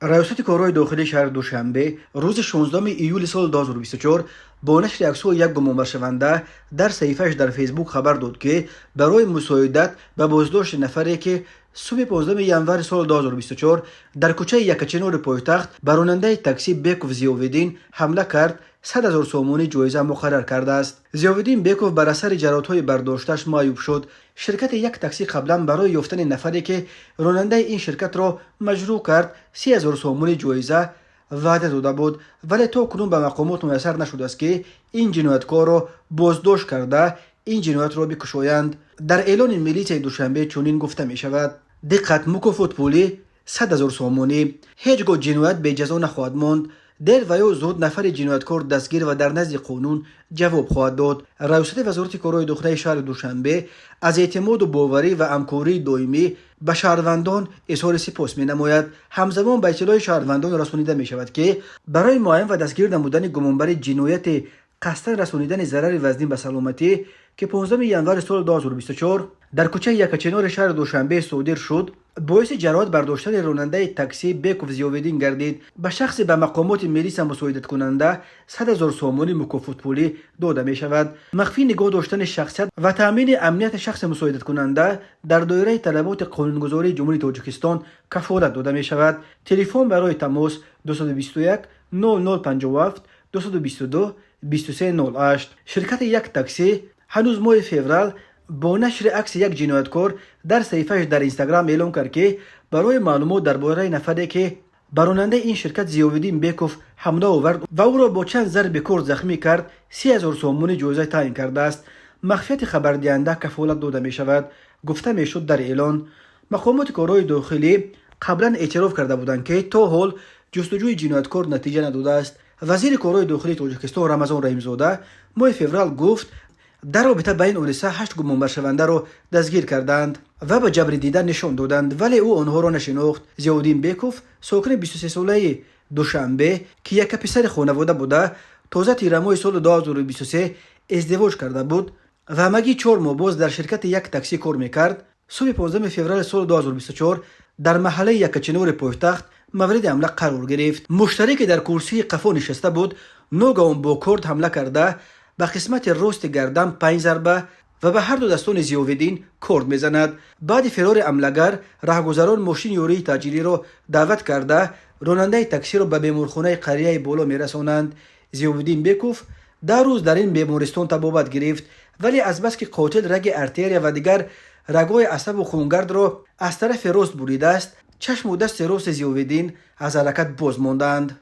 ریاست کارهای داخلی شهر دوشنبه روز 16 ایول سال 2024 با نشر عکس‌های یک گمانبر شونده در صحیفه‌اش در فیسبوک خبر داد که برای مساعدت به بازداشت نفری که صبح 15 ینور سال 2024 در کوچه یکچنور پایتخت به راننده تاکسی بیکوف ضیاءالدین حمله کرد 100,000 سومانی جایزه مقرر کرده است. ضیاءالدین بیکوف بر اثر جراحت‌های برداشتش معیوب شد. شرکت یک تاکسی قبلا برای یافتن نفری که راننده این شرکت را مجروح کرد 30,000 سومانی جایزه وعده داده بود، ولی تا کنون به مقامات میسر نشده است که این جنایتکار را بازداشت کرده این جنایت را بکشایند. در اعلان میلیسیای دوشنبه چنین گفته می شود: دقت، مکافات پولی 100,000 سومانی، هیچگاه جنایت به جزا نخواهد ماند. دیر و یا زود نفر جنایتکار دستگیر و در نزد قانون جواب خواهد داد. ریاست وزارت کارهای داخلی شهر دوشنبه از اعتماد و باوری و همکاری دائمی به شهروندان اظهار سپاس می نماید. همزمان به اطلاع شهروندان رسانیده می شود که برای معاین و دستگیر نمودن گمانبر جنایت قصداً رسانیدن ضرر وزنی به سلامتی که 15 ینور سال 2024 در کوچه یکچنار شهر دوشنبه صادر شد، باعث جراحت برداشتن راننده تاکسی بیکوف ضیاءالدین گردید. به شخص به مقامات میلیس مساعدت کننده 100,000 سومانی مکافات پولی داده می شود. مخفی نگاه داشتن شخصیت و تامین امنیت شخص مساعدت کننده در دایره طلبات قانونگذاری جمهوری تاجیکستان کفالت داده می شود. تلفن برای تماس 221 0057 222 2308. شرکت یک تاکسی هنوز ماه فوریه با نشر عکس یک جنایتکار در صفحه‌اش در اینستاگرام اعلام کرد که برای معلومات درباره نفری که بر راننده این شرکت ضیاءالدین بیکوف حمله آورد و او را با چند ضرب کار زخمی کرد 30,000 سومانی جایزه تعیین کرده است. مخفیت خبردهنده کفالت داده می شود. گفته می شد در اعلان مقامات کارهای داخلی قبلا اعتراف کرده بودند که تا حال جستجوی جنایتکار نتیجه نداده است. وزیر کارهای داخلی تاجیکستان رمضان رحیم‌زاده ماه فوریه گفت در رابطه با این حادثه 8 گمانبر شونده را دستگیر کردند و به جبر دیدن نشان دادند، ولی او آنها را نشناخت. ضیاءالدین بیکوف ساکن 23 ساله دوشنبه که یک پسر خانواده بوده تازه تیر ماه سال 2023 ازدواج کرده بود و مگی 4 ماه باز در شرکت یک تاکسی کار میکرد. صبح 15 فوریه سال 2024 در محله یکچنور پایتخت مورد حمله قرار گرفت. مشتری که در کرسی قفا نشسته بود ناگهان با کارد حمله کرده به قسمت راست گردن 5 ضربه و به هر دو دستان ضیاءالدین کارد میزند. بعد فرار حمله‌گر راهگذران ماشین یوری تاجری را دعوت کرده راننده تاکسی را به بیمارخانه قریه بالا میرسانند. ضیاءالدین بیکوف 2 روز در این بیمارستان طبابت گرفت، ولی از بس که قاتل رگ ارتریا و دیگر رگ‌های عصب و خونگرد را از طرف راست بریده است، چشم و دست راست ضیاءالدین از حرکت باز ماندند.